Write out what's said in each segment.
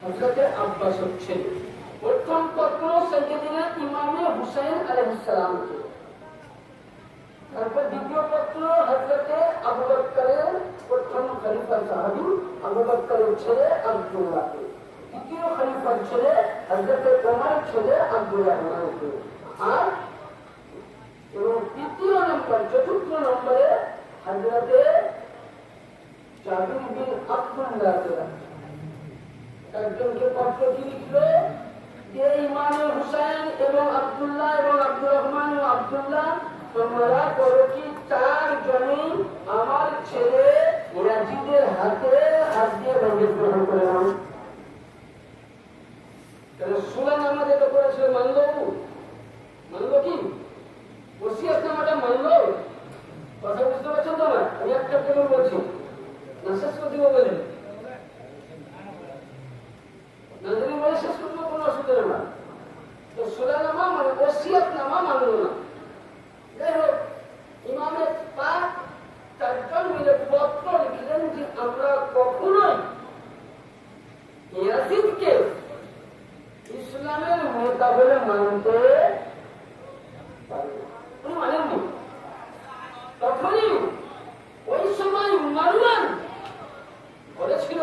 হযরত আব্বাস হচ্ছে প্রথম পত্র সাইয়েদনা ইমামে হুসাইন আলাইহিস সালামকে, তারপর দ্বিতীয় পত্র হযরত আবু বকরের প্রথম খলিফা সাহাবী আবু বকরের ছেলে আব্দুল্লাহকে, দ্বিতীয় খলিফার ছেলে হযরত ওমরের ছেলে আব্দুর রহমানকে, আর তৃতীয় নম্বর চতুর্থ নম্বরে হযরত জাবির বিন আব্দুল্লাহকে। একজনকে পত্র কি লিখলো যে ইমামে হুসাইন এবং আব্দুল্লাহ এবং আব্দুর রহমান ও আব্দুল্লাহ, তোমরা করো কি 4 জনই আমার ছেলে ইয়াজিদের হাতে হাত দিয়ে বন্দী গ্রহণ করে নাও। সুলান আমাদের তো করেছিল, মানলো কি ওসিয়ত নামাটা মানলো? কথা বুঝতে পারছেন তো? আমি একটা কেবল বলছি না, শেষ করে দিব বলেন নাজরি বলে শেষ করবো, কোনো অসুবিধা না। তো সুলানামা মানে ওসিয়ত নামা মানলো না। যাই হোক, ইমামে পাক 4 জন মিলে পত্র লিখলেন যে আমরা কখনোই ইয়াজিদকে ইসলামের নেতা বলে মানতে পারি না। উনি মানেননি। তখনই ওই সময় মারওয়ান বলেছিল,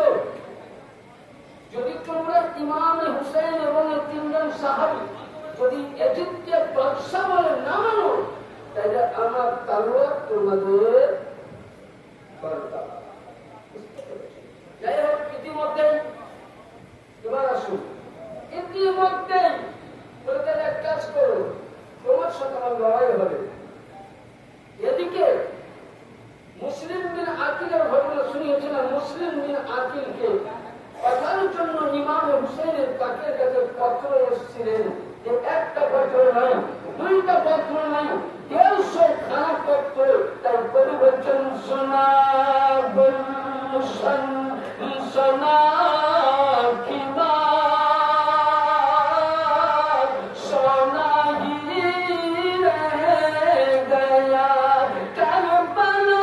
যদি তোমরা ইমামে হুসাইন এবং 3 জন সাহাবী যদি ইয়াজিদকে বাদশা বলে না মানো, তাহলে আমার তালোয়ার তোমাদের পাল্টা। যাই হোক, ইতিমধ্যে এবার আসুন, ইতিমধ্যে বলতেন এক কাজ করো, তোমার সাথে আমার লড়াই হবে। এদিকে মুসলিম বিন আকিলের ঘটনা শুনিয়েছিলাম। মুসলিম বিন আকিলকে কথার জন্য ইমামে হুসাইনের পাকের কাছে পত্র এসেছিলেন যে একটা পত্র নাই, 2টা পত্র নাই, 150 খানা পত্র। তাই কবি বলছেন সোনা গুলশন সোনা কিমা সোনা গিরে গয়া কারবালা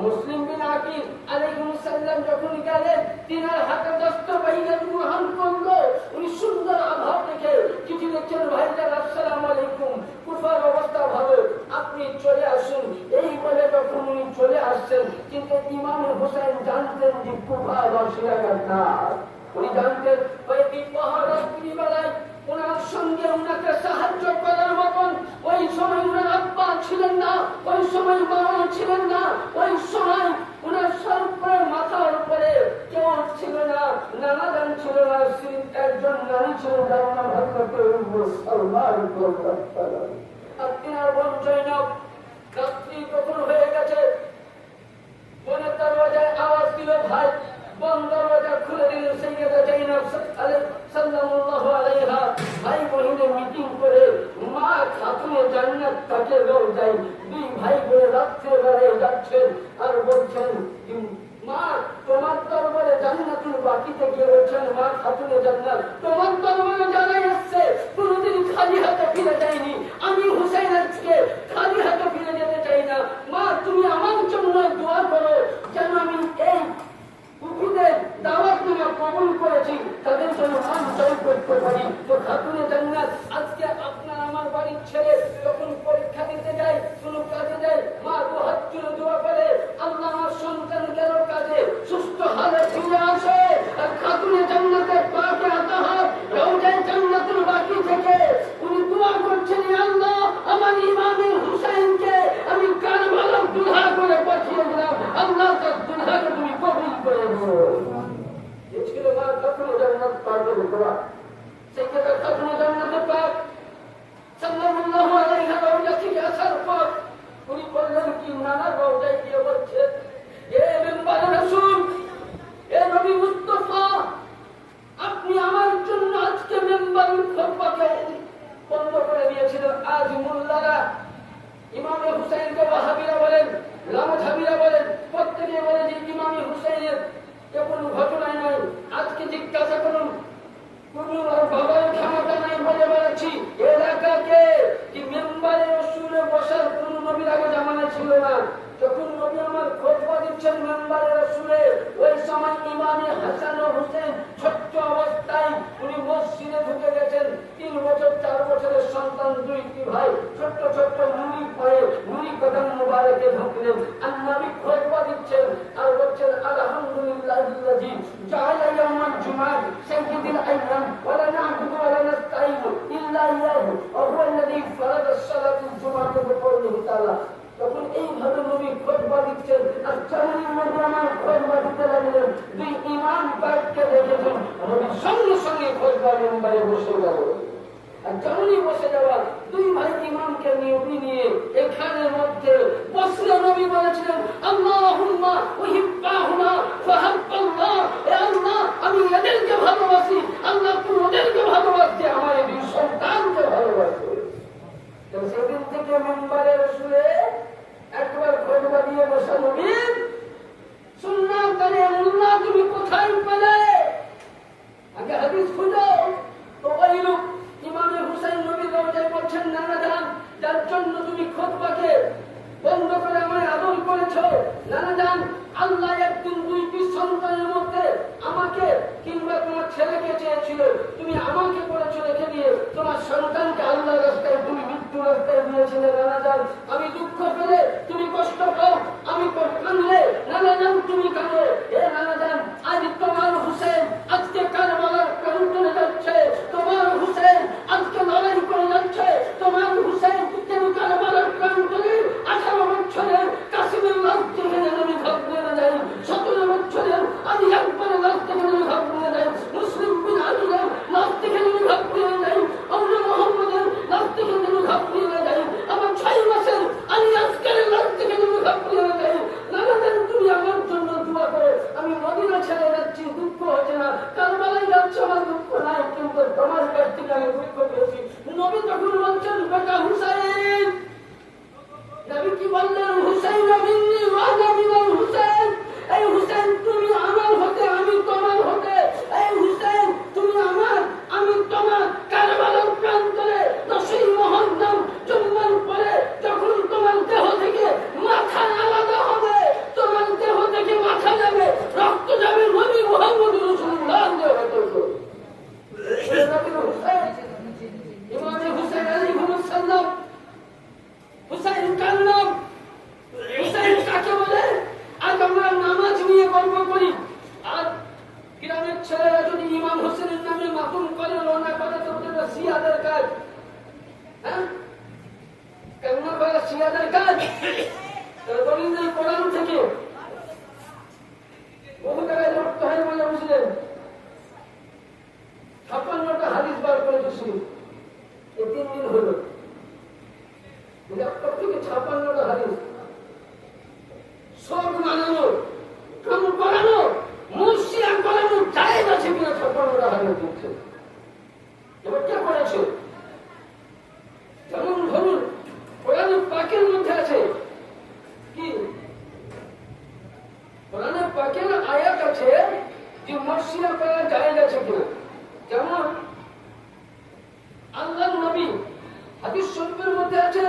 মুসলিম বিন আকিল আলাইহিস সালাম যখন গেলেন, তিনার হাতে দস্তর বাইরে গ্রহণ করলো। উনি সুন্দর আভাব দেখে চিঠি লিখছেন, ভাইজান আসসালামু আলাইকুম, কুফার অবস্থা ভালো, আপনি চলে আসুন। এই বলে যখন উনি চলে আসছেন, কিন্তু ইমাম হুসাইন জানতেন যে কুফাবাসীরা গাদ্দার। উনি জানতেন ওই পাহাড় রাত্রিবেলায় ওনার সঙ্গে ওনাকে সাহায্য করার মতন ওই সময় ওনার আব্বা ছিলেন না, ওই সময় মামা ছিলেন না, ওই সময় ওনার সর্বের মাথার উপরে কেউ ছিল না, নানাজান ছিল না, একজন নারী ছিল, যার নাম হযরত সালমান। আর তিনার বোন জৈনব, রাত্রি তখন হয়ে গেছে, বনে জান্নাত তাকে রওজায়। দুই ভাই বলে রাত্রে বেলায় যাচ্ছেন আর বলছেন, মা তোমার দরবারে জান্নাতুল বাকিতে গিয়ে বলছেন, মা খাতুনে জান্নাত তোমার দরবারে যারা এসছে কোনোদিন খালি হাতে ফিরে যায়নি। আমি হুসাইন আজকে খালি হাতে ফিরে যেতে চাই না। মা তুমি আমার জন্য দোয়া করো যেন আমি এই কুকুরদের দাওয়াত নামা কবুল করেছি তাদের জন্য মান জয় করতে পারি। তো খাতুনে জান্নাত আজকে আপনার আমার বাড়ির ছেলে যখন পরীক্ষা দিতে যায়, কোনো কাজে যায়, মা দু হাত তুলে দোয়া করে, আল্লাহ আমার সন্তান গেল কাজে সুস্থ হালে ফিরে আসে। আর খাতুনে জান্নাতের পাকে আতাহার রওজায়ে জান্নাতুল বাকি থেকে উনি দোয়া করছেন, আল্লাহ আমার ইমামে হুসাইনকে আমি কারবালার দুলহা করে পাঠিয়ে দিলাম, আল্লাহ তার দুলহাকে তুমি কবুল করে নিও। এই ছিল মা খাতুনে জান্নাত পাকের দোয়া। সেই কথা খাতুনে জান্নাতের পাক সাল্লাল্লাহু আলাইহি রওজা থেকে আসার পর উনি বললেন কি, নানা রওজায় গিয়ে বলছেন, এ মেম্বারে রাসূল, এ নবী মুস্তাফা, আপনি আমার জন্য আজকে মেম্বারের খোতবাকে বন্ধ করে দিয়েছিলেন। আজ মোল্লারা ইমামে হুসাইনকে ওয়াহাবিরা বলেন, লামাঝাবিরা বলেন, প্রত্যেকে বলে যে ইমামে হুসাইনের কোনো ঘটনাই নয়। আজকে জিজ্ঞাসা করুন, কোনো বাবার ক্ষমতা নাই বলে বেড়াচ্ছি এলাকাকে কি মেম্বারে রসুলে বসার কোন নবীর আগে জামানা ছিল না। যখন নবী আমার খোতবা দিচ্ছেন মেম্বারে রসুলে, ওই সময় ইমামে হাসান ও হুসেন ছোট্ট অবস্থায় উনি মসজিদে ঢুকে গেছেন। 3 বছর 4 বছরের সন্তান, 2টি ভাই ছোট্ট ছোট্ট নুরি পায়ে নুরি কদম মুবারকে ঢুকলেন। আর নবী খোতবা দিচ্ছেন আর বলছেন, আলহামদুলিল্লাহিল্লাযী জাআলা ইয়াওমাল জুমআহ সাইয়্যিদাল আইয়াম ওয়া লা না'বুদু ওয়া লা নাস্তাঈনু ইল্লা ইয়্যাহু ওয়া হুয়াল্লাযী ফারাদাস সালাতাল জুমআহ বিকওলিহি তাআলা। তখন এইভাবে নবী খোতবা দিচ্ছেন আর জামানের মধ্যে আমার খোতবা দিতে লাগলেন। 2 ইমাম পাককে দেখেছেন, নবী সঙ্গে সঙ্গে খোতবা মেম্বারে বসে গেল। আর যখনই বসে যাওয়া 2 ভাই ইমামকে নিয়ে এখানের মধ্যে বসলে নবী বলেছিলেন, আল্লাহুম্মা উহিব্বাহুমা ফাহাব্বাল্লাহ, এ আল্লাহ আমি এদেরকে ভালোবাসি, আল্লাহ তুমি ওদেরকে ভালোবাসতে আমার এই 2 সন্তানকে ভালোবাসো। তো সেদিন থেকে মেম্বারে রসুলে একবার খোতবা দিয়ে বসা নবী, সুন্নাত করে আল্লাহ তুমি কোথায় পেলে, আগে হাদিস খুঁজো। তো ওই লোক ইমামে হুসাইন নবী রওজায় বলছেন, নানা জান যার জন্য তুমি খোতবাকে বন্ধ করে আমায় আদর করেছো, নানা জান আল্লাহ একদিন 2টি সন্তানের মধ্যে আমাকে কিংবা তোমার ছেলেকে চেয়েছিল, তুমি আমাকে করেছো রেখে দিয়ে তোমার সন্তানকে আল্লাহর রাস্তায় তুমি মৃত্যু রাস্তায় দিয়েছিলে। নানা জান আমি দুঃখ পেলে তুমি কষ্ট পাও, আমি কাঁদলে নানা জান তুমি কাঁদো। এ নানা জান আজ তোমার হুসেন আজকে কারবালার প্রান্তরে যাচ্ছে, তোমার হুসেন আজকে লড়াই করে যাচ্ছে, তোমার হুসেন যেন কারবালার প্রান্তরে 18 বছরের কাসিমের লাশ থেকে আমি ভাবতে যাই, 17 বছরের আমি একবারে লাশ থেকে আমি ভাবতে যাই, মুসলিম বিন আলীর লাশ থেকে আমি ভাবতে যাই, আল্লাহ মোহাম্মদের লাশ থেকে আমি ভাবতে যাই, আমার 6 মাসের আমি আজকের লাশ থেকে আমি ভাবতে যাই। নানা জান তুমি আমার জন্য দোয়া করো, আমি মদিনা ছেড়ে যাচ্ছি, দুঃখ হচ্ছে না, কারবালায় যাচ্ছি আমার দুঃখ নাই, কিন্তু তোমার কাছ থেকে আমি দুঃখ পেয়েছি। নবী তখন বলছেন, বেটা হুসাইন, নবী কি বললেন, হুসাইন মিন্নি ওয়া আনা মিনাল হুসাইন, এই হুসাইন তুমি আমার হতে আমি তোমার হতে, এই হুসাইন তুমি আমার আমি তোমার। কারবালার প্রান্তরে 10ই মুহররম জুম্মার পরে যখন তোমার দেহ থেকে মাথা আলাদা হবে, তোমার দেহ থেকে মাথা যাবে, রক্ত যাবে নবী মুহাম্মদ রাসূলুল্লাহ ইমামে হুসাইন আলাইহিস সালাম। হুসাইন কার নাম? হুসাইন কাকে বলে? আজ আমরা নামাজ নিয়ে গর্ব করি, আর গ্রামের ছেলেরা যদি ইমাম হোসেনের নামে মাতুম করে রওনা করে তো ওটা শিয়াদের কাজ। হ্যাঁ কেমন করে শিয়াদের কাজ? বলিন এই কোরআন থেকে বহু জায়গায় লড়তে হয় বলে বুঝলেন, 56টা হাদিস বার করে দিয়েছি এই 3 দিন হলো, 71 থেকে 56টা হাদিস সব মানানো, কাম করানো, মুর্শিয়া করানো জায়েজ আছে কিনা 56টা হাদিস দিচ্ছে। এবার কে করেছে? যেমন ধরুন পাকের আয়াত আছে যে মসজিদে করা জায়েজ আছে কিনা। যেমন আল্লাহর নবী হাদিস শরীফের মধ্যে আছে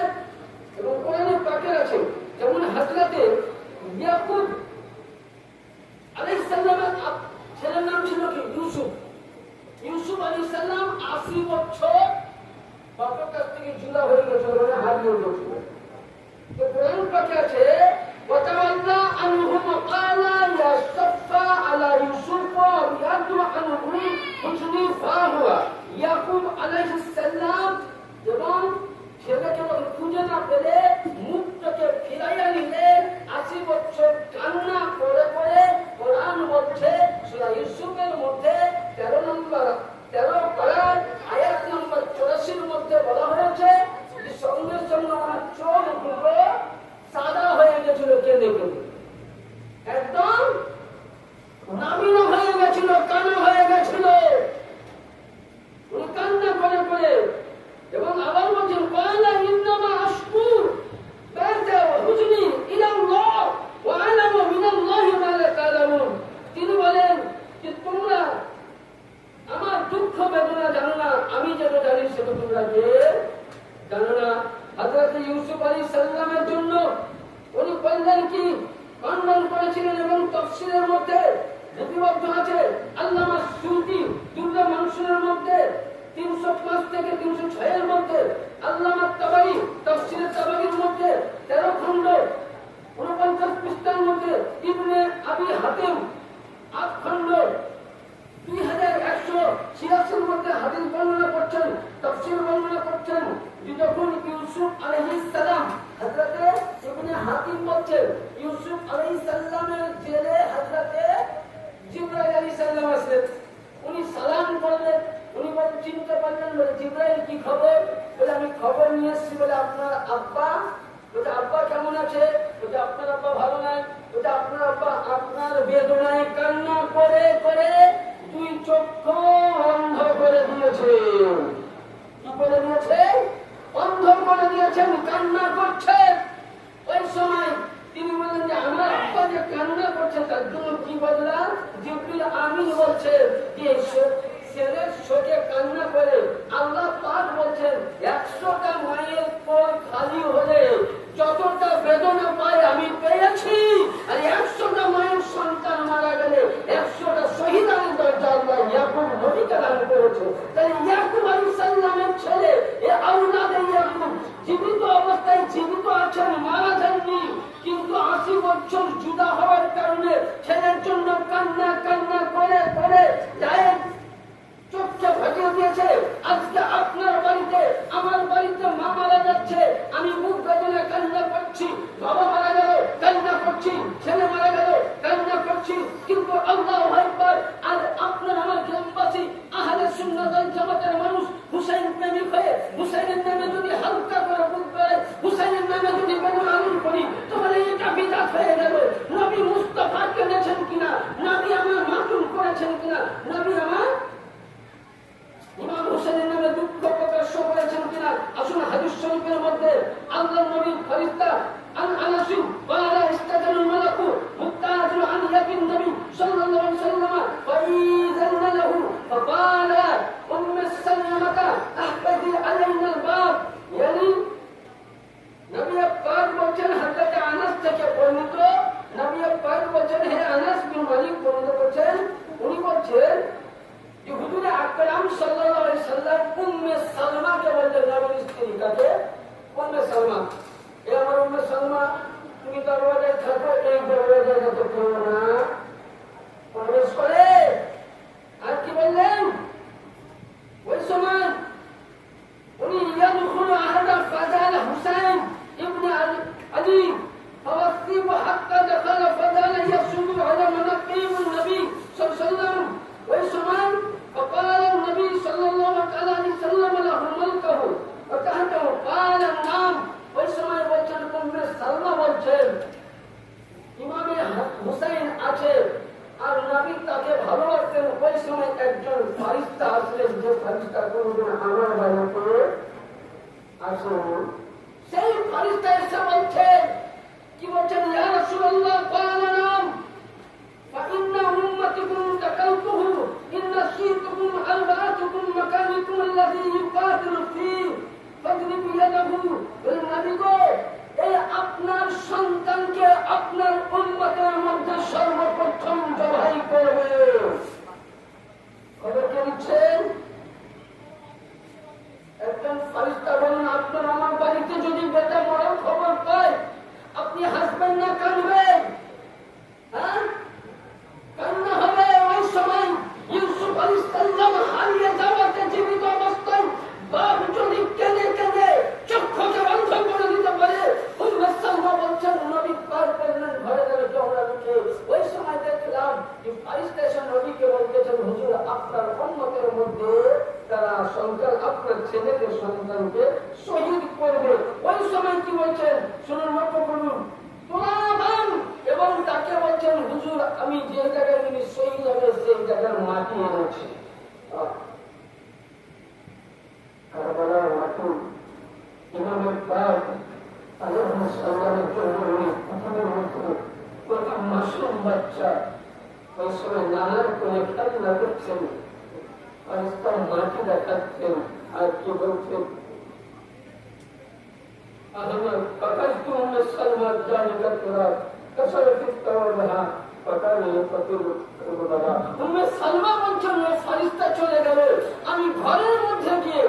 এবং কোরআনে পাকে আছে। যেমন হযরতে ইয়াকুব আলাইহিস সালামের ছেলের নাম ছিল কি? ইউসুফ। ইউসুফ আলাইহিস সালাম 80 বছর বাবার কাছ থেকে জুদা হয়ে গেছিল, মানে হারিয়ে গেছিল। তো কোরআন পাকে আছে ওয়াতাওয়াল্লা আনহুম ক্বালা ইয়া সাফা আলা ইউসুফ ইয়াদু আনহু হুজনি ফাহুয়া। ইয়াকুব আলাইহিস সালাম এবং ছেলেকে খুঁজে না পেলে মুখটাকে ফিরাইয়া নিলে 80 বছর কান্না করে করে কোরআন বলছে সূরা ইউসুফের মধ্যে 13 পারার আয়াত নম্বর 84 এর মধ্যে বলা হয়েছে যে সঙ্গে সঙ্গে আমার চোখগুলো সাদা হয়ে গেছিল, কেঁদে কেঁদে একদম নামিনা হয়ে গেছিল, কানা হয়ে গেছিল, উনি কান্না করে করে। এবং আবার বলছেন ক্বালা ইন্নামা আশকু বাদা হুজনি ইলাল্লাহ ওয়া আলামু মিনাল্লাহি মা লা তা'লামুন। তিনি বলেন যে তোমরা আমার দুঃখ বেদনা জানো না, আমি যেটা জানি সেটা তোমরা কে জানো না। হযরত ইউসুফ আলাইহিস সালামের জন্য উনি বললেন কি খণ্ডন করেছিলেন এবং তাফসীরের মধ্যে লিপিবদ্ধ আছে। আল্লামা সুয়ুতী দুর্রা মানসুরের মধ্যে 305 থেকে 306 এর মধ্যে, আল্লামা তাবারি তাফসীরে তাবারির মধ্যে 13 খণ্ড 49 পৃষ্ঠার মধ্যে, ইবনে আবি হাতিম 8 খণ্ড 2186 এর মধ্যে হাদিস বর্ণনা করছেন, তাফসীর বর্ণনা করছেন যে যখন ইউসুফ আলাইহিস সালাম হযরতে ইবনে হাতিম বলছেন ইউসুফ আলাইহিস সালামের জেলে হযরতে জিবরাইল আলাইহিস সালাম আসলেন, উনি সালাম করলেন, উনি বলে চিনতে পারলেন, বলে জিবরাইল কি খবর? বলে আমি খবর নিয়ে এসেছি, বলে আপনার আব্বা, বলে আব্বা কেমন আছে? বলে আপনার আব্বা ভালো নাই। বলে আপনার আব্বা আপনার বেদনায় কান্না করে করে 2 চক্ষু অন্ধ করে দিয়েছে। কি করে দিয়েছে? অন্ধ করে দিয়েছেন, কান্না করছে। ওই সময় তিনি বলেন যে আমার আব্বা যে কান্না করছে তার জন্য কি বদলা? জিবরিল আমিন বলছে যে ছেলের শোকে কান্না করে আল্লাহ পাক বলছেন 100টা মায়ের কোল খালি হলে যতটা বেদনা পাই আমি পেয়েছি, আর 100টা মায়ের সন্তান মারা গেলে 100টা শহীদের দরজা আল্লাহ ইয়াকুব নবীকে দান করেছে। তাই ইয়াকুব আলাইহিস সালামের ছেলে এ আওলাদে ইয়াকুব জীবিত অবস্থায় জীবিত আছেন, মারা যাননি, কিন্তু 80 বছর জুদা হওয়ার কারণে ছেলের জন্য কান্না কান্না করে করে যায় চোখকে ফাটিয়ে দিয়েছে। আজকে আপনার বাড়িতে আমার বাড়িতে মা মারা যাচ্ছে, আমি মুখ বেদনা কান্না করছি, বাবা মারা গেল কান্না করছি, ছেলে মারা গেল কান্না করছি, কিন্তু আল্লাহু আকবার। আর আপনার আমার গ্রামবাসী আহলে সুন্নাত ওয়াল জামাতের মানুষ হুসাইন প্রেমিক হয়ে হুসাইনের নামে যদি হালকা করে বুক বেড়ায়, হুসাইনের নামে যদি বেদনা আনন্দ করি, তাহলে এটা বিদআত হয়ে গেল। নবী মুস্তাফা কেনেছেন কিনা, নবী আমার মাতুম করেছেন কিনা, নবী আমার ইমাম হোসেনের নামে দুঃখ প্রকাশ করেছেন কিনা। আসুন হাদিস শরীফের মধ্যে আল্লাহর নবীর ফেরেশতা আন আনাস ক্বালা ইস্তাজাল মালাকু মুক্তাজিল আন ইয়াবিন নবী সাল্লাল্লাহু আলাইহি ওয়াসাল্লাম ফাইযান্না লাহু ফাকালা উম্মু সালামাতা আহবাদি আলাইনা আল-বাব। yani নবী পাক বলেন হযরত আনাস থেকে বর্ণিত, নবী পাক বলেন হে আনাস বিন মালিক বর্ণনা করেছেন, উনি বলেন যে হুজুর আকরাম সাল্লাল্লাহু আলাইহি সাল্লাম উম্মে সালমাকে বললেন, নবীর স্ত্রী কাকে? উম্মে সালমা। এ আমার উম্মে সালমা, তুমি দরওয়াজায় থাকো, এই দরওয়াজায় যত কেউ না প্রবেশ করে। আর কি বললেন ওই সময়? উনি ইয়াদখুলু আহাদা ফাজাল হুসাইন ইবনে আলী ফাওয়াসিব হাত্তা দাখালা ফাজাল ইয়াসুদু আলা মানাকিবুন নবী সাল্লাল্লাহু আলাইহি ওয়াসাল্লাম। ওই সময় فقال النبي صلى الله عليه وسلم له ملكه وتحته قال نعم। ওই সময় বলছেন উম্মে সালমা বলছেন ইমামে হুসাইন আছে আর নবী তাকে ভালোবাসতেন। ওই সময় একজন ফেরেশতা আসলেন, যে ফেরেশতা কোনদিন আমার বাড়িতে আসেন, সেই ফেরেশতা এসে বলছেন, কি বলছেন? ইয়া রাসূলুল্লাহ ক্বালা নাম। ছেলেকে সন্তানকে শহীদ করবে। ওই সময় কি বলছেন শুনুন, লক্ষ্য করুন, এবং তাকে বলছেন হুজুর আমি যে জায়গায় তিনি শহীদ হবে সেই জায়গার মাটি এনেছি। কারবালার মাটি ইমামের পাক আলাইহিস সালামের জন্য পৃথিবীর মধ্যে প্রথম মাসুম বাচ্চা ওই সময় নানার কোলে খেলা করছেন আর তার মাটি দেখাচ্ছেন আর কি বলছেন, আমার فقدت أم سلمى ذلك التراب كسر في الترابها فكان يقتل الغدراء। উম্মে সালমা বলছেন ওই ফারিস্তা চলে গেল, আমি ঘরের মধ্যে গিয়ে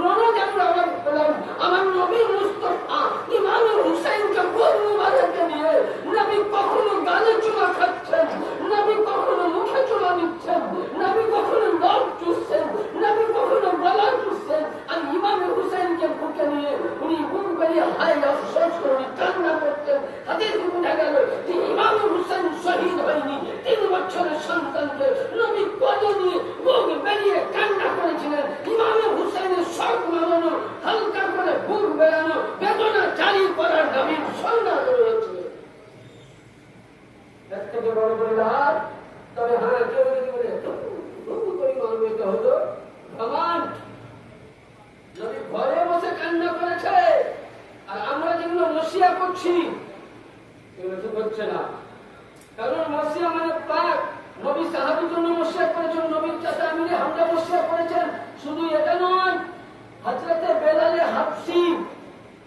রণজাঙ্গ আওয়াজ পেলাম, আমার নবী মুস্তাফা ইমাম হুসাইনকে গোল মুবারকে নিয়ে নবী কখনো গালে চুমা খাচ্ছেন, নবী কখনো মুখে চুমা দিচ্ছেন, নবী কখনো দাঁত চুষছেন, নবী কখনো গলা চুষছেন, আর ইমাম হুসাইনকে বুকে নিয়ে উনি বুক বেরিয়ে হায় আফসোস করে কান্না করতেন। হাদিস বোঝা গেল যে ইমাম হুসাইন শহীদ হয়নি, 3 বছরের সন্তানকে নবী কোলে নিয়ে বুক বেরিয়ে কান্না করেছিলেন। ইমাম হুসাইনের শখ মানানো, হালকা করে বুক বেরানো, বেদনা জারি করার নবীর সন্ন্যাস রয়েছে। এর থেকে বড় বড় লাভ, তবে হ্যাঁ কেউ যদি বলে করে মানবে এটা হলো ভ্রমণ। নবী ঘরে বসে কান্না করেছে, আর আমরা যেগুলো মসিয়া করছি এগুলো ঠিক হচ্ছে না। কারণ মসিয়া মানে পাক, নবী সাহাবীর জন্য মসিয়া করেছেন, নবীর চাচা আমিরে হামজা মসিয়া করেছেন। শুধু এটা নয়, হযরতে বেলালে হাবশী,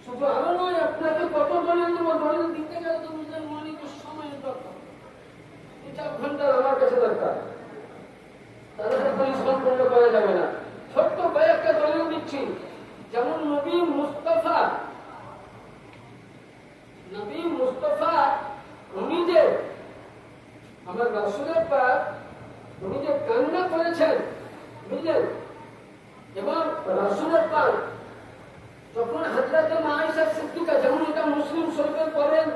শুধু আরো নয়, আপনাকে কত দলিল দেবো, দলিল দিতে গেলে তো নিজের মনিত সময়ের দরকার, 2-4 ঘন্টা আমার কাছে দরকার, তাহলে দলিল সম্পূর্ণ করা যাবে না। ছোট্ট কয়েকটা দলিল দিচ্ছি। যেমন নবী মুস্তাফা উনি যে আমার রাসূলের পাক উনি যে কান্না করেছেন বুঝলেন, এবং রাসূলের পাক যখন হযরতে মা আয়েশা সিদ্দিকা, যেমন এটা মুসলিম শরীফে পড়েন,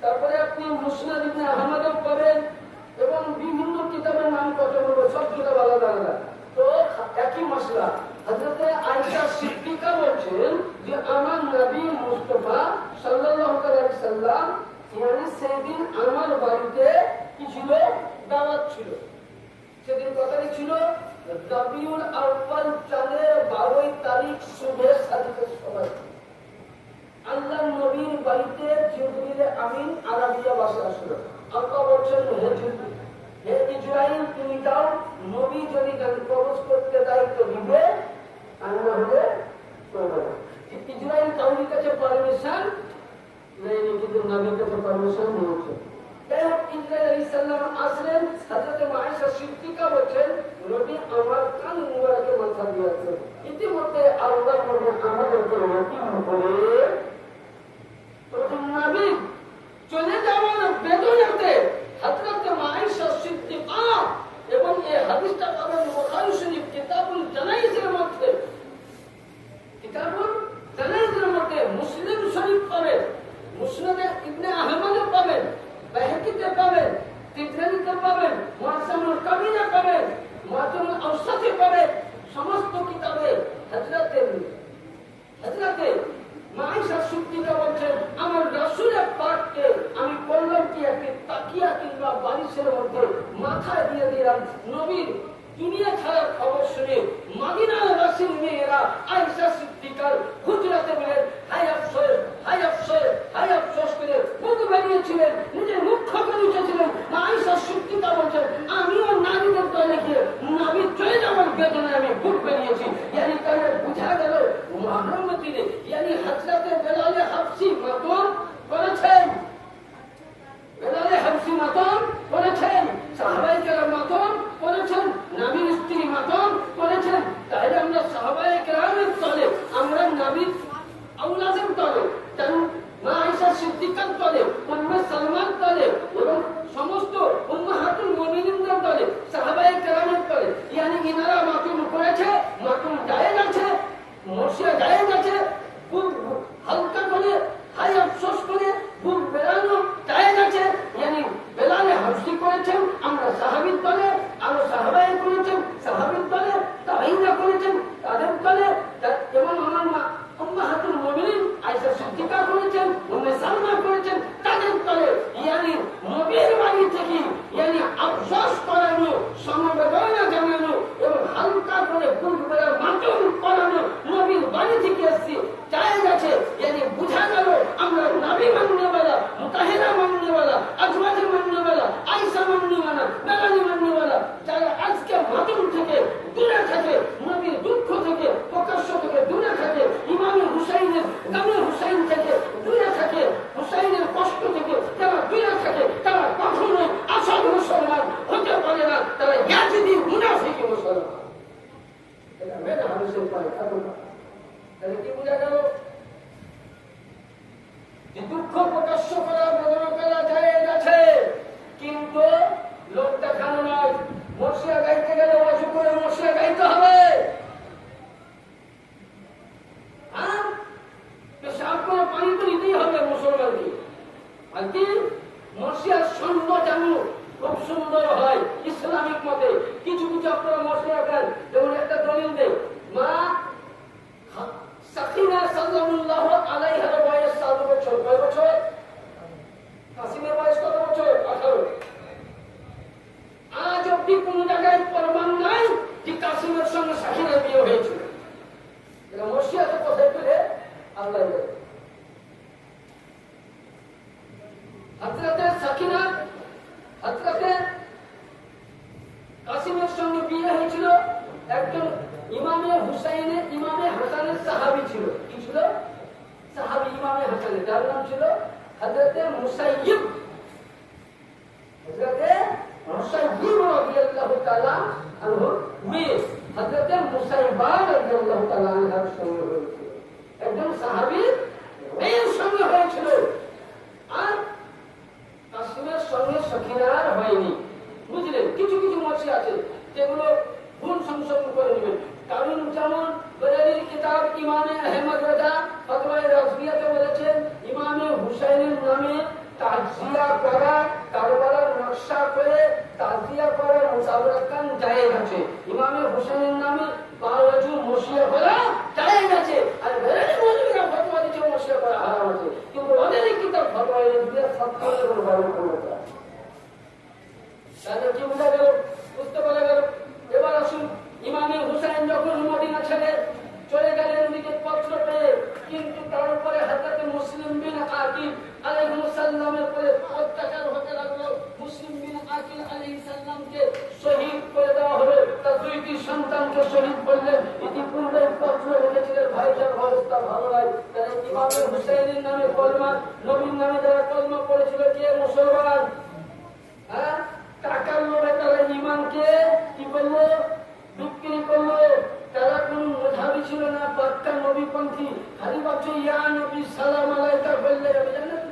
তারপরে আপনি মুসনাদ ইবনে আহমদেও পড়েন, এবং বিভিন্ন কিতাবের নাম কত বলবো, সব কিতাব আলাদা আলাদা, তো একই মশলা। হযরতে আয়েশা সিদ্দিকা বলছেন যে আমার নবী মুস্তাফা সাল্লাল্লাহু আলাইহি সাল্লাম মানে সেদিন আমার বাড়িতে কি ছিল, দাওয়াত ছিল। সেদিন কথাই ছিল রবিউল আউয়াল চাঁদের 12 তারিখ সুবহে সাদিকের সময় আল্লাহর নবীর বাড়িতে জিবরিল আমিন আরাবিয়া ভাষায় আসলো। আল্লাহ বলছেন হে ইসরাইল তুমি যাও, নবী যদি প্রবেশ করতে দায়িত্ব দিবে আর না হলে করবে না। ইসরাইল কাউরির কাছে পারমিশন নেয়নি, কিন্তু নবীর কাছে পারমিশন নিয়েছে। যাই হোক, ইসরাইল আলাইহিস সালাম আসলেন, হযরতে মা আয়েশা সিদ্দিকা বলেন নবী আমার কান মুবারকে মাথা দিয়েছেন। ইতিমধ্যে আল্লাহ আমাদের উপরে নবীর উপরে প্রথম নবী চলে যাওয়ার বেদনাতে হযরতে মা আয়েশা সিদ্দিকা, এবং এই হাদিসটা পাবেন বুখারী শরীফ কিতাবুল জানাইজের মধ্যে, কিতাবুল জানাইজের মধ্যে, মুসলিম শরীফ পাবেন, মুসনাদে ইবনে আহমদে পাবেন, বাইহাকিতে পাবেন, তিরমিজিতে পাবেন, মুআজ্জামুল কাবীরে পাবেন, মুআজ্জামুল আওসাতে পাবেন, সমস্ত কিতাবে হযরতে মা আয়েশা সিদ্দিকা বলেন আমার রাসূলের পাককে আমি বললাম কি একটা তাকিয়া কিংবা বালিশের মধ্যে মাথায় দিয়ে দিলাম। নবীর দুনিয়া ছাড়ার খবর শুনে মদিনার রাসূল মেয়েরা আয়েশা সিদ্দিকার হুজরাতে বলেন হায় আফসোস, হায় আফসোস, হায় আফসোস করে মুখ বেরিয়েছিলেন, নিজের মুখ খোঁপে উঠেছিলেন। মা আয়েশা সিদ্দিকা বলেন আমিও নারীদের দলে গিয়ে নবী চলে যাওয়ার বেদনায় আমি বুক বেরিয়েছি। ইয়ানি তাহলে বুঝা গেল মুহররমের দিনে ইয়ানি হযরতে বেলালে হাবশী মাতম করেছেন, বেলালে হাবশী মাতম করেছেন, সাহাবায়ে কেরাম মাতম করেছেন, নবীর স্ত্রী মাতম করেছেন। তাহলে আমরা সাহাবায়ে কেরামের দলে, আমরা নবীর আওলাদের দলে, মা আয়েশা সিদ্দিকার দলে, উম্মে সালমার দলে, এবং সমস্ত ব্যাখ্যা করলাম। তাহলে কি বোঝা গেল যে দুঃখ প্রকাশ্য করা, বেদনা করা জায়েজ আছে, কিন্তু লোক দেখানো নয়। মর্সিয়া গাইতে গেলে অজু করে মর্সিয়া গাইতে হবে। পেশাব করে পানি তো নিতেই হবে মুসলমানকে। আর কি মর্সিয়ার ছন্দ যেন খুব সুন্দর হয় ইসলামিক মতে। কিছু কিছু আপনারা মর্সিয়া গান, যেমন একটা দলিল দেয়, মা সাকিনা সাল্লাল্লাহু আলাইহার বয়স 7 বছর। কয় বছর? কাসিমের বয়স কত বছর? 18। আজ অব্দি কোন জায়গায় প্রমাণ নাই যে কাসিমের সঙ্গে সাকিনার বিয়ে হয়েছিল। এটা মর্সিয়াতে কোথায় পেলে আল্লাহ জানে। হযরতে সাকিনা হযরতে কাসিমের সঙ্গে বিয়ে হয়েছিল একজন ইমামে হুসাইনের, ইমামে হাসানের সাহাবী ছিল। কি ছিল? সাহাবী ইমামে হাসানের, যার নাম ছিল হযরতে মুসাইয়িব। হযরতে মুসাইয়িব রাদিয়াল্লাহু তাআলা আনহু মেয়ে হযরতে মুসাইবা রাদিয়াল্লাহু তাআলা আনহার সঙ্গে হয়েছিল। একজন সাহাবীর মেয়ের সঙ্গে হয়েছিল। আর কাসিমের সঙ্গে সখিনার হয়নি। বুঝলেন? কিছু কিছু মর্সি আছে যেগুলো ভুল সংশোধন করে নেবেন। কারণ যেমন বেরেলির কিতাব ইমামে আহমদ রাজা ফতোয়ায়ে রাজবিয়াতে বলেছেন, ইমামে হুসাইনের নামে তাজিয়া করা, কারবালার নকশা করে তাজিয়া করা মুসাওয়ারাকান জায়েজ আছে। ইমামে হুসাইনের নামে বাওয়াজু মশিয়া করা জায়েজ আছে। আর বেরেলি মৌলভীরা ফতোয়া দিচ্ছে মশিয়া করা হারাম আছে। কিন্তু ওদের কিতাব ফতোয়ায়ে রাজবিয়া সবচেয়ে বড় বড় কথা। তাহলে কি বোঝা গেল? বুঝতে পারা গেল? এবার আসুন, ইমামে হুসাইন যখন মদিনা ছেড়ে চলে গেলেন ওদিকে পত্র পেয়ে, কিন্তু তার উপরে হযরতে মুসলিম বিন আকিল আলাইহিস সালামের উপরে অত্যাচার হতে লাগলো। মুসলিম বিন আকিল আলাইহিস সালামকে শহীদ করে দেওয়া হলো। তার দুইটি সন্তানকে শহীদ করলেন। ইতিপূর্বে পত্র লিখেছিলেন, ভাইজান অবস্থা ভালো নয়। তাহলে ইমামে হুসাইনের নামে কলমা, নবীর নামে যারা কলমা পড়েছিল কে? মুসলমান। হ্যাঁ, টাকার লোভে তারা ইমানকে কি করলো? বিক্রি করলো। তারা কোন মেধাবী ছিল না, পাক্কা নবীপন্থী। খালি ভাবছে ইয়া নবী সালাম আলাইকা বললে হবে, জানেন?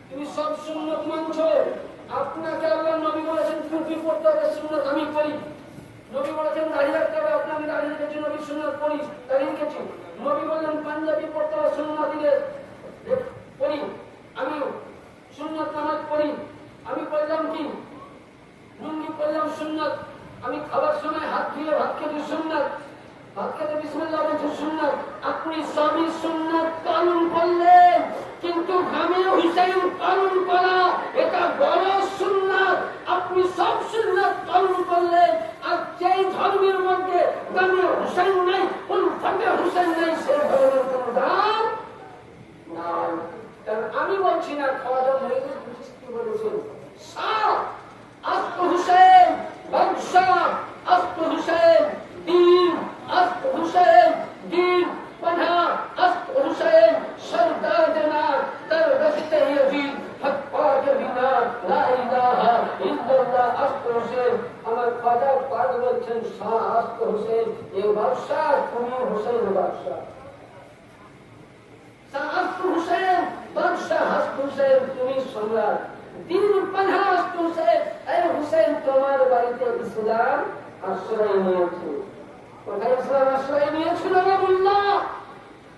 তুমি সব সুন্নত মানছো। আপনাকে আল্লাহ নবী বলেছেন টুপি পড়তে হবে, সুন্নত আমি করি। নবী বলেছেন দাড়ি রাখতে হবে, আপনাকে দাড়ি রেখেছি, নবী সুন্নত করি, দাড়ি রেখেছি। নবী বললেন পাঞ্জাবি পড়তে হবে, সুন্নত দিলে করি, আমি সুন্নত নামাজ পড়ি। আমি করলাম কি? লুঙ্গি করলাম সুন্নত। আমি খাবার সময় হাত ধুয়ে ভাত খেতে সুন্নত, ভাত খেতে বিসমিল্লাহ বলতে সুন্নত। আপনি সবই সুন্নত পালন করলেন, কিন্তু গামে হুসাইন পালন করা এটা বড় সুন্নত। আপনি সব সুন্নত পালন করলেন, আর যেই ধর্মের মধ্যে গামে হুসাইন নাই, কোন ফাঁকে হুসাইন নাই, সে ধর্মের কোন দাম নাই। কারণ আমি বলছি না, খাওয়া মহিলা কি বলেছেন, শাহ আস্ত হুসেন বাদশাহ, আস্ত হুসেন দীন, আস্ত হুসেন দীন পানা, আস্ত হুসেন সরদার দেনা তার রাস্তে ইয়াজিদ হক বিনা লা ইলাহা ইল্লাল্লাহ। আস্ত হুসেন আমার খাজা পাক বলছেন, শাহ আস্ত হুসেন এ বাদশাহ, তুমি হুসেন বাদশাহ। শাহ আস্ত হুসেন বাদশাহ, আস্ত হুসেন তুমি সম্রাট। দিন পানা আস্ত হুসেন, এই হুসেন তোমার বাড়িতে ইসলাম আশ্রয় নিয়েছে। কোথায় ইসলাম আশ্রয় নিয়েছিল? রাবুল্লাহ।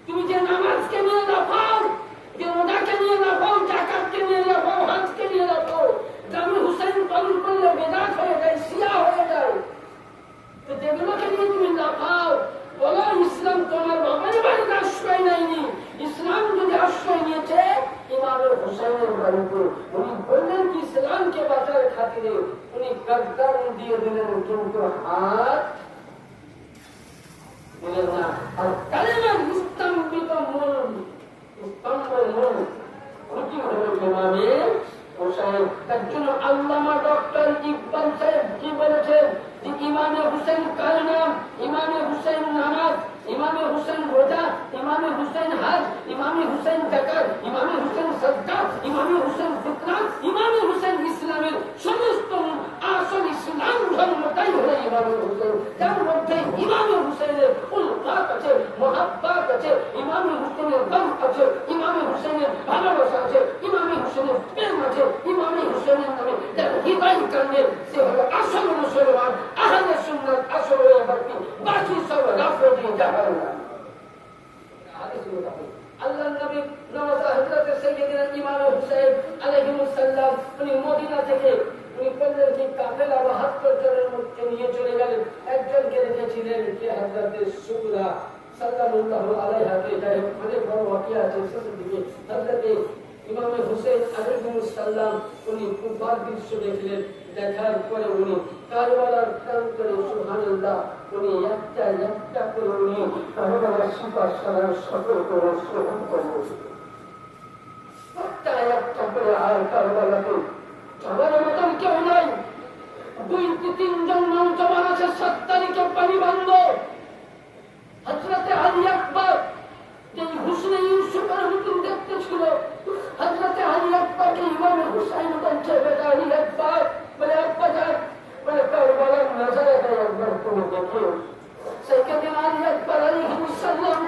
তুমি যে নামাজকে নিয়ে লাফাও, যে রোজাকে নিয়ে লাফাও, জাকাতকে নিয়ে লাফাও, হজকে নিয়ে লাফাও, জামে হুসেন পালন করলে বেদাত হয়ে যায়, শিয়া হয়ে যায়। তো যেগুলোকে নিয়ে তুমি লাফাও, বলো ইসলাম তোমার বাবার বাড়িতে আশ্রয় নেয়নি। ইসলাম যদি আশ্রয় নিয়েছে ইমামে হুসাইনের বাড়িতে, উনি বললেন কি ইসলামকে বাঁচার খাতিরে উনি গর্দান দিয়ে দিলেন, কিন্তু হাত দিলেন না। আর কালেমার স্তম্ভিত মূল, স্তম্ভের মূল কি হলো ইমামে হুসাইন। তার জন্য আল্লামা ডক্টর ইকবাল সাহেব কি বলেছেন যে ইমামে হুসাইন কার নাম, ইমামে হুসাইন নামাজ, ইমামে হুসাইন রোজা, ইমামে হুসাইন হজ, ইমামে হুসাইন যাকাত, ইমামে হুসাইন সাদকা, ইমামে হুসাইন ফিতরা, ইমামে হুসাইন ইসলামের সমস্ত আসল ইসলাম ধর্মটাই হলো ইমামে হুসাইন, যার মধ্যে ইমামে হুসাইনের উল্লাস আছে, মহাব্বত আছে, ইমামে হুসাইনের গম আছে, ইমামে হুসাইনের ভালোবাসা আছে, ইমামে হুসাইনের প্রেম আছে, ইমামে হুসাইনের নামে যার হৃদয় কান্দে সে হলো আসল মুসলমান, আহলে সুন্নাত, আসল ওয়াহাবি, বাকি সব রাফেজি জাহান্নাম। আল্লাহর নবী নওয়াজ হযরত সাইয়্যিদনা ইমাম হুসাইন আলাইহিস সালাম উনি মদিনা থেকে উনি বললেন যে কাফেলা 72 জনের মধ্যে নিয়ে চলে গেলেন, একজনকে রেখেছিলেন যে হযরত সুরা সাল্লাল্লাহু আলাইহি যাই অনেক বড় ওয়াকিয়া আছে শেষের দিকে হযরত ইমাম হুসাইন আলাইহিস সালাম উনি কুরবান দৃশ্য দেখলেন, দেখার পরে উনি কারবালার প্রান্তরে সুবহানাল্লাহ উনি একটা করে উনি কারবালার সুপারস্টার সকল করে শ্রবণ করলেন, একটা করে আর কারবালাতে যাওয়ার মতন কেউ নাই। 2-3 জন নৌজওয়ান আছে 7 তারিখে পানি বান্ধ। হযরত আলী আকবর যে হুসনে ইউসুফের হুকুম দেখতে ছিল, হযরত আলী আকবরকে ইমাম হুসাইন বলছে বেটা আলী আকবর, বলে আব্বা যান, বলে কারবালার নজারাতে একবার তুমি দেখো। সেখানে আলী আকবর আলাইহিস সালাম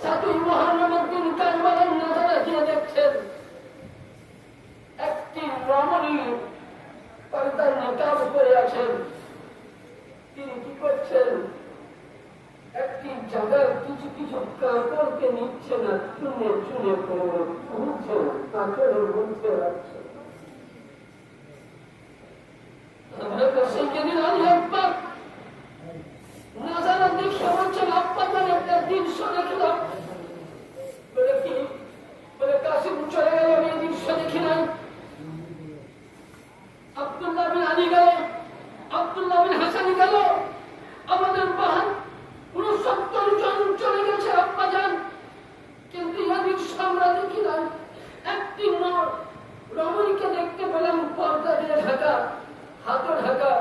7ই মুহররমের দিন কারবালার নজারা গিয়ে দেখছেন একটি রমণী পর্দার নিকাব করে আছেন, তিনি কি করছেন, একটি জায়গার কিছু কিছু কাপড়কে নিচ্ছে না, চুনে চুনে করে তুলছে, কাপড়ের মধ্যে রাখছে। সেইদিন আলী আকবর নাজারা দেখে বলছেন আব্বা জান একটা দৃশ্য দেখলাম। বলে কি, বলে কাসিম চলে গেল, আমি দৃশ্য দেখি নাই। আব্দুল্লাহ বিন আলী গেল, আব্দুল্লাহ বিন হাসানি গেল, আমাদের 69 জন চলে গেছে আব্বা জান, কিন্তু ইয়াদিক আমরা দেখি নাই। একটি রমণীকে দেখতে পেলাম পর্দা দিয়ে ঢাকা, হাতও ঢাকা,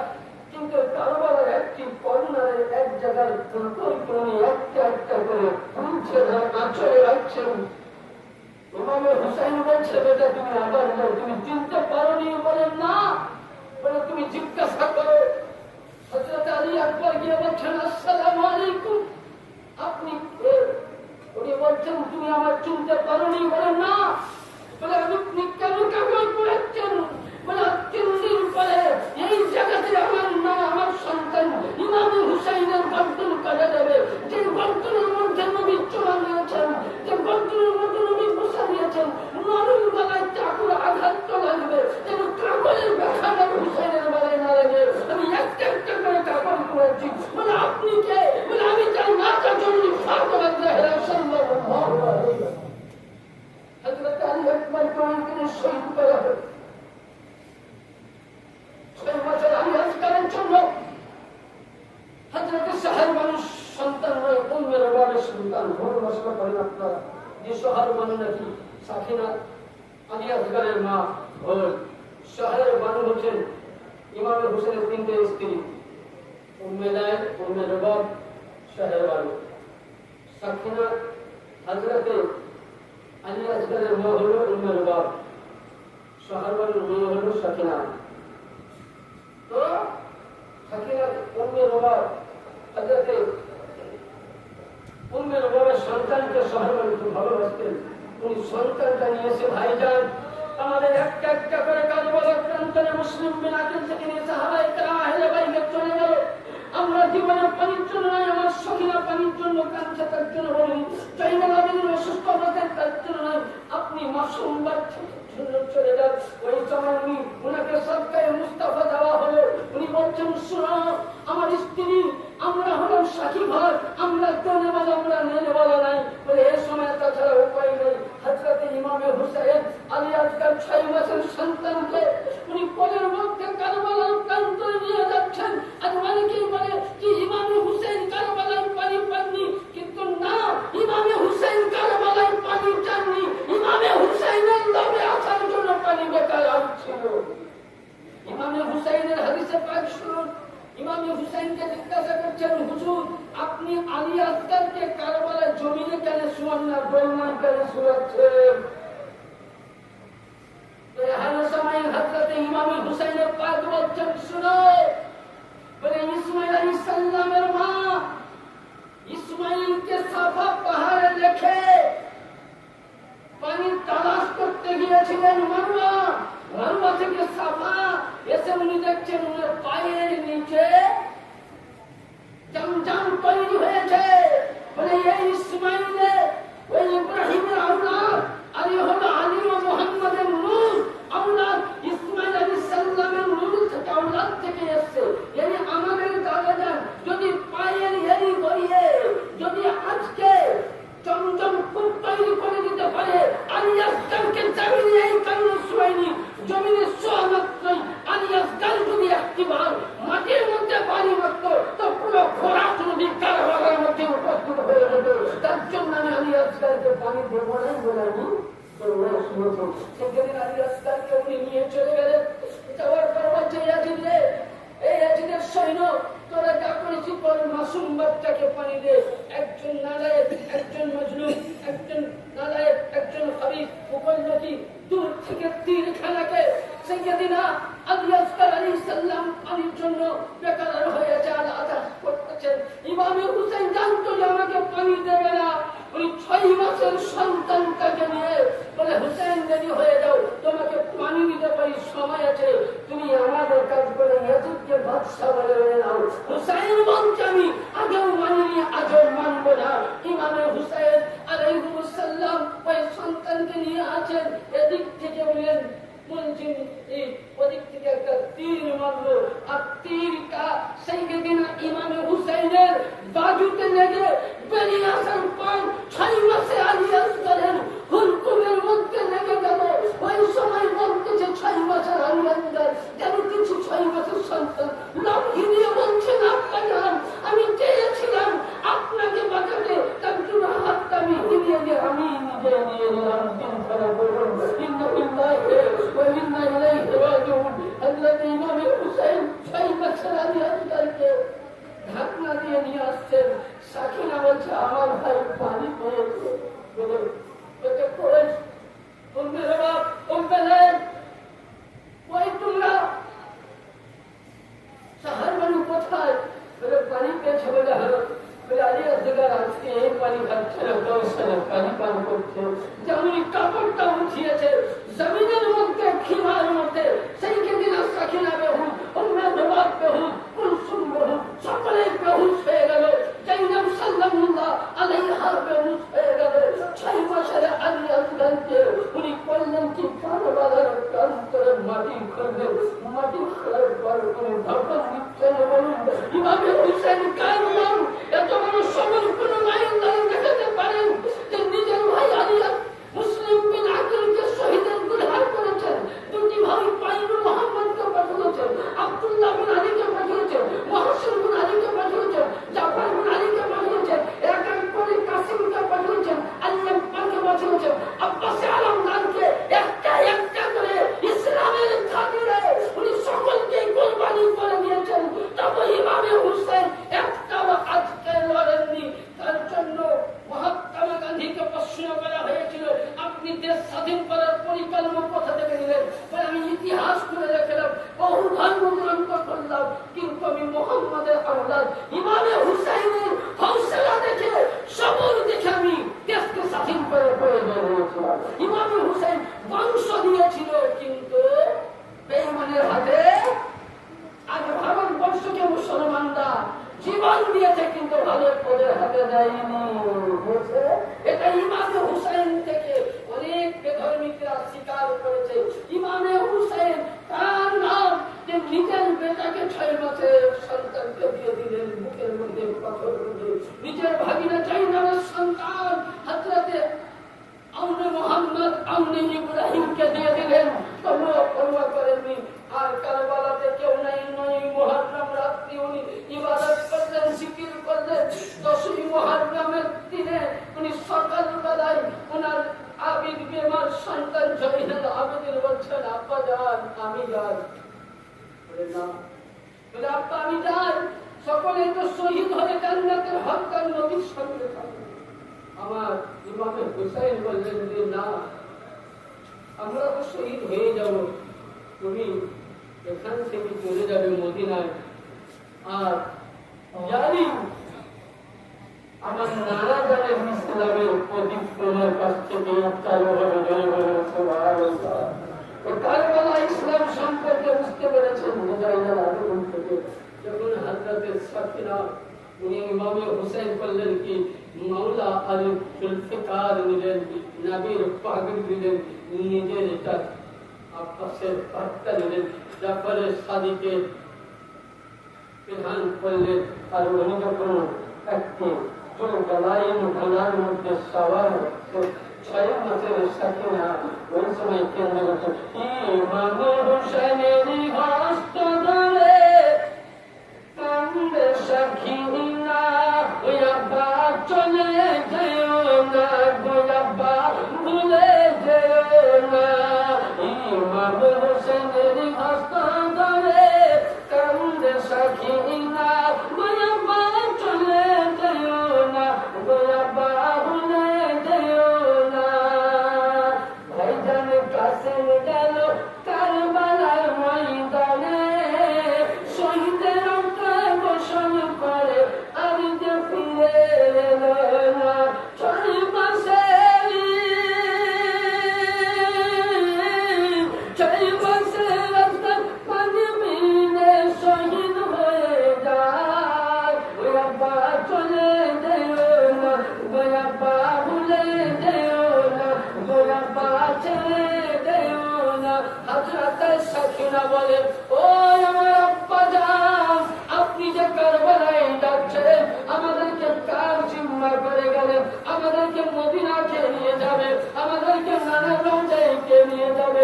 কিন্তু কারবালার একটি কর্নারে এক জায়গায় কাপড় করে একটা একটা করে তুলছে, আঁচলে রাখছেন। ইমাম হুসাইন বলছে বেটা তুমি আবার যাও, তুমি চিনতে পারোনি? বলেন না, বলে তুমি জিজ্ঞাসা করো। হযরত আলী আকবর গিয়ে বলছেন আসসালামু আলাইকুম, আপনি কে? উনি বলছেন তুমি আমার চিনতে পারোনি? বলেন না, বলে আপনি কেন কাপড় পরেছেন? বলে 3 দিন পরে এই জায়গাতে আমার না আমার সন্তান ইমাম হুসাইনের বর্তন করে দেবে, যে বর্তনের মধ্যে নবী চোরা নিয়েছেন, যে বর্তনের মধ্যে নবী বসা নিয়েছেন, নরম গলায় চাকুর আঘাত তো লাগবে, যেন কাপড়ের ব্যথাটা হুসাইনের বেলায় না লাগে। আমি একটা একটা করে কাপড় পরেছি। বলে আপনি কে? বলে আমি চাই না জন্য ফাতেমা জাহরা সাল্লাল্লাহু আলাইহি ওয়াসাল্লাম। হযরত আলী আকবর কোরআনকে শহীদ করা হলো। 6 বছর আলী আসকারের জন্য হযরত সাহেব মানুষ সন্তান হয়, উম্মের বাবার সন্তান। ভোর মশলা করেন আপনারা যে শহর বানু নাকি সাকিনা আলী আসকারের মা ভোর। শহরের বানু হচ্ছেন ইমাম হোসেনের 3টে স্ত্রী, উম্মে নায়েব, উম্মে রবাব, শহরের বানু। সাকিনা হযরতে আলী আসকারের মা হলো উম্মে রবাব, শহর বানুর মেয়ে হলো সাকিনা। তো সাকিনা উম্মে রবাব হযরতে উম্মে রবাবের সন্তানকে শহর বানু খুব ভালোবাসতেন। উনি সন্তানটা নিয়ে এসে ভাইজান আমাদের একটা একটা করে কারবালার প্রান্তরে মুসলিম মিলাকের থেকে নিয়ে সাহাবায়ে কেরাম আহলে বাইত চলে গেল। আমরা জীবনে পানির জন্য নয়, আমার সখিনা পানির জন্য কাঁদছে, তার জন্য বলিনি। জয়নাল আবেদীন অসুস্থ অবস্থায় তার জন্য নয়, আপনি মাসুম বাচ্চা চলে যান। ওই সময় উনি ওনাকে সদকায়ে মুস্তাফা দেওয়া হলো। উনি বলছেন শোনো আমার স্ত্রী, আমরা হলাম সাক্ষী ঘর, আমরা দেনেওয়ালা, আমরা নেনেওয়ালা নাই। বলে এই সময় তাছাড়া উপায় নেই। হযরত ইমামে হুসাইন আলী আসকার 6 মাসের সন্তানকে উনি কোলের মধ্যে কারবালার প্রান্তরে নিয়ে যাচ্ছেন। আর অনেকেই বলে যে ইমামে হুসাইন কারবালার পানি পাননি, কিন্তু না, ইমামে হুসাইন কারবালার পানি চাননি, ইমামে হুসাইনের নামে আসার জন্য পানি বেকার ছিল। ইমামে হুসাইনের হাদিসে পাক শুনুন। ইমাম হুসাইনকে জিজ্ঞাসা করছেন হুজুর আপনি আলী আসকারকে কারবালার জমিনে কেন শুয়ান না, গোলমাল কেন শুয়াচ্ছেন? এমন সময় হযরত ইমাম হুসাইনের পাক বলছেন শুনো, বলে ইসমাইল আলী দেখছেন ওনার পায়ের নিচে জমজম তৈরি হয়েছে। বলে এই ইসমাইলে ওই ইব্রাহিমের আওলাদ, আর এ হলো আলী ও মুহাম্মাদের নূর আওলাদ, ইসমাইল আলাইহিস সালামের নূর থেকে আওলাদ থেকে এসেছে। yani আমাদের দাদাজান যদি পায়ের এরি গড়িয়ে যদি আজকে জমজম কূপ তৈরি করে দিতে পারে, আলী আসগরকে জমিনে এই কারণে শোয়নি, জমিনে শোয়া মাত্রই আলী আসগর যদি একটিবার মাটির মধ্যে বাড়ি মারত তো পুরো খোরাক নদী কারবালার মধ্যে উপস্থিত হয়ে যেত। তার জন্য আমি আলী আসগরকে পানি দেবো না বলে আমি সেখানে আলী আসগরকে উনি নিয়ে চলে গেলেন। যাওয়ার পর বলছে ইয়াজিদে, এই ইয়াজিদের সৈন্য তোরা যা করেছিস তোর মাসুম বাচ্চাকে পানি দে। একজন নালায়েক, একজন মজলুম, একজন নালায়েক, একজন খবিস মুকল্লফি দূর থেকে তীর খেলাকে সাইয়্যিদিনা আলী আসগর আলাইহিস সালাম পানির জন্য বেকার হয়েছে আর আদাস করতেছেন। ইমামে হুসাইন জানতো যে আমাকে পানি দেবে না, উনি 6 মাসের সন্তানটাকে নিয়ে বলে হুসাইন দেরি হয়ে যাও, তোমাকে পানি দিতে পারি, সময় আছে, তুমি আমাদের কাজ করে ইয়াজিদকে বাদশা বলে নাও। হুসাইন বলছে আমি আগেও মানিনি আজও মানব না। ইমামে হুসাইন আলাইহিস সালাম ওই সন্তানকে নিয়ে আছেন, এদিক থেকে বলেন বলছেন এই ওদিক থেকে একটা তীর মারলো, আর তীরটা সাইয়্যিদিনা ইমামে হুসাইনের বাজুতে লেগে বেরিয়ে আসার পর 6 মাসে আলী আসগরের হুলকুমের মধ্যে লেগে গেল। ওই সময় বলতেছে 6 মাসের আলী আসগর যেন কিছু 6 মাসের সন্তান লাভ হিরিয়ে বলছেন আপনার আমি চেয়েছিলাম আপনাকে বাঁচাতে, তার জন্য হাতটা আমি হিরিয়ে দিয়ে আমি নিজে নিয়ে নিলাম। দিন খারাপ বলুন ইন্না লিল্লাহি ওয়া ইন্না ইলাইহি রাজিউন। হযরত ইমামে হুসাইন 6 মাসের আলী আসগরকে ঢাকনা দিয়ে নিয়ে আসছেন। সাকিনা বলছে আমার ভাই পানি পেয়েছে বলে বলতে করেন উম্মের বাপ উম্মেলেন ওই তোমরা শহর বানু কোথায় বলে পানি পেয়েছে বলে হলো বলে আলী আসগর আজকে এই পানি খাচ্ছে না, 10 সালে পানি পান করছে। যেমন কাপড়টা উঠিয়েছে জমিনের মধ্যে খিমার মধ্যে সাইয়্যিদিনা সাকিনা বেহুশ, উম্মে বাপ বেহুশ, কুলসুম বেহুশ, সকলে বেহুশ হয়ে গেল। জাইনাব সাল্লাল্লাহু আলাইহা বেহুশ হয়ে গেল। 6 মাসের আলী আসগরকে উনি বললেন কি কারবালার প্রান্তরে মাটি খুঁড়লেন, মাটি খোঁড়ার পর উনি ঢাকন দিচ্ছেন। বলুন ইমামে হুসাইন কার নাম এত বড় সবল কোন লাইন দ্বারা দেখাতে পারেন যে নিজের ভাই আলী মুসলিম বিন আকিলকে শহীদের গুলহার করেছেন, 2টি ভাই পাইনুর মুহাম্মদকে পাঠিয়েছেন, আব্দুল্লাহ বিন আলীকে পাঠিয়েছেন, মুহসিন বিন আলীকে পাঠিয়েছেন, জাফর বিন আলীকে পাঠিয়েছেন, এক এক করে কাসিমকে পাঠিয়েছেন, আল্লাহকে পাঠিয়েছেন, আব্বাসে আলমদারকে একটা একটা করে ইসলামের খাতিরে উনি সকলকে কুরবানি করে দিয়েছেন। তবে ইমামে হুসাইন একটাও আজকে লড়েননি। তার জন্য মহাত্মা গান্ধীকে প্রশ্ন করা হয়েছিল আপনি দেশ স্বাধীন করার পরিকল্পনা কোথা থেকে নিলেন? আমি ইতিহাস করে দেখলাম, বহু ধর্ম গ্রন্থ করলাম, কিন্তু আমি মুহাম্মাদের আওলাদ ইমামে হুসাইনের হৌসলা দেখে সবর দেখে আমি দেশকে স্বাধীন করার প্রয়োজন হয়েছিলাম। ইমামে হুসাইন বংশ দিয়েছিল কিন্তু বেঈমানের হাতে। আগে ভারতবর্ষকে মুসলমানরা জীবন দিয়েছে কিন্তু ভারত ওদের হাতে দেয়নি। এটা ইমামে হুসাইন থেকে অনেক বেধর্মীরা স্বীকার করেছে। ইমামে হুসাইন তার নাম যে নিজের বেটাকে 6 মাসের সন্তানকে দিয়ে দিলেন বুকের মধ্যে পাথর দিয়ে, নিজের ভাগিনা জাইনাবের সন্তান হযরতে আউনে মুহাম্মদ আউনে ইব্রাহিমকে দিয়ে দিলেন। তোমরা পরোয়া করেননি। আর কারবালাতে কেউ নাই, 9 মুহররম রাত্রি উনি ইবাদত করলেন, জিকির করলেন। 10 মুহররমের দিনে উনি সকালবেলায় ওনার আবিদ বেমার সন্তান জয়নুল আবেদিন বলছেন আব্বা যান আমি যাই। বলে না, বলে আব্বা আমি যাই, সকলে তো শহীদ হয়ে জান্নাতের হকদার নবীর সঙ্গে থাকবে। আমার ইমামে হুসাইন বললেন যে না, আমরা তো শহীদ হয়ে যাব, তুমি এখান থেকে চলে যাবে মদিনায়। আর জানি আমার নানা জানের ইসলামের প্রদীপ তোমার কাছ থেকে চালু হবে। কারবালা ইসলাম ইসলাম সম্পর্কে বুঝতে পেরেছেন মুজাহিদের আগুন থেকে। যখন হযরতে সাকিনা উনি ইমামে হুসাইন করলেন কি মাওলা আলী জুলফিকার নিলেন, নবীর পাগড়ি দিলেন, নিজের এটা আব্বাসের বার্তা দিলেন, জাফরের সাদিকের বিধান করলেন। আর উনি যখন একটি গলার মধ্যে সওয়ার 6 মাসের সাকিনা ওই সময় কেন্দ্র করছে ইমাম হুসাইনের হস্ত ধরে কান্দে সাকিনা, ওই আব্বা চলে যেও না, ওই আব্বা ভুলে যেও না। ইমাম হুসাইনের হস্ত ধরে কান্দে সাকিনা, ওই আব্বা চলে যেও না, ওই আব্বা ভুলে যেও না। ভাইজান কাসেম গেল কারবালার ময়দানে, শহীদের অন্তরে গোসল করে আর যে ফিরে এলো না। 6 মাসের রাস্তা পানি মিলে শহীদ হয়ে যায়। ওই আব্বা চলে যেও না, ওই আব্বা ভুলে যেও না, ওই আব্বা ছেড়ে যেও না। হযরত সাকিনা বলে ও আমার আব্বা জান, আপনি যে কারবালায় যাচ্ছেন আমাদেরকে কার জিম্মা করে গেলেন? আমাদেরকে মদিনাকে নিয়ে যাবে, আমাদেরকে নানা রওজাকে নিয়ে যাবে।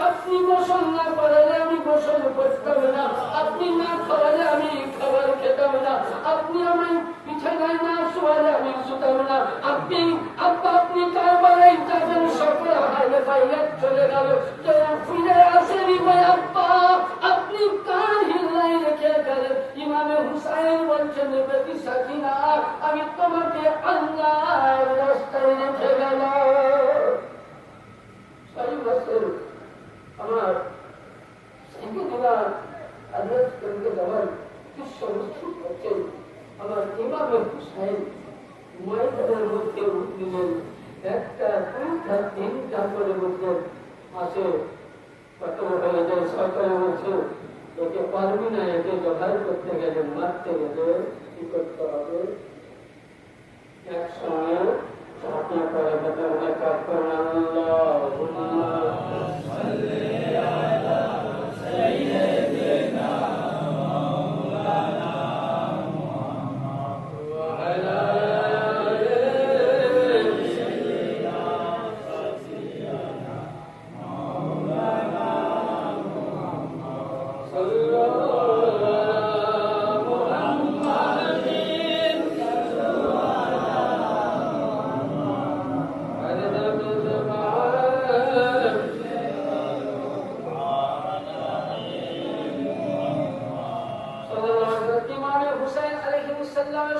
আপনি গোসল না করালে আমি গোসল করতাম না, আপনি না খাওয়ালে আমি খাবার খেতাম না, আপনি আমার বিছানায় না শোয়ালে আমি শুতাম না। আপনি আব্বা আপনি কারবালায় যাবেন, সকল হালে বাইরে চলে গেল, কেউ ফিরে আসেনি। ভাই আব্বা আপনি কার হিল্লাই রেখে গেলেন? ইমামে হুসাইন বলছেন বেটি সাকিনা আমি তোমাকে আল্লাহর রাস্তায় রেখে গেলাম। 6 বছর আমার সাইকেলরা আদেশ করতে যাওয়ার দুঃসমস্যা হচ্ছে। আমার ইমামে হুসাইন ময়দানের মধ্যে উঠলেন, 1টা 2টা 3টা করে বলছেন আসে কত হয়ে যায়। সরকার বলছে একে পারবি না, একে জবাই করতে গেলে মারতে গেলে কি করতে হবে? একসঙ্গে ঝাঁপিয়ে পড়ে বেতনে কাজ করেন আল্লাহুম্মা সাল্লি আলা সাইয়্যিদিনা মাওলানা মুহাম্মদ ওয়া আলা আলি সাইয়্যিদিনা মাওলানা মুহাম্মদ সাল্লাল্লাহু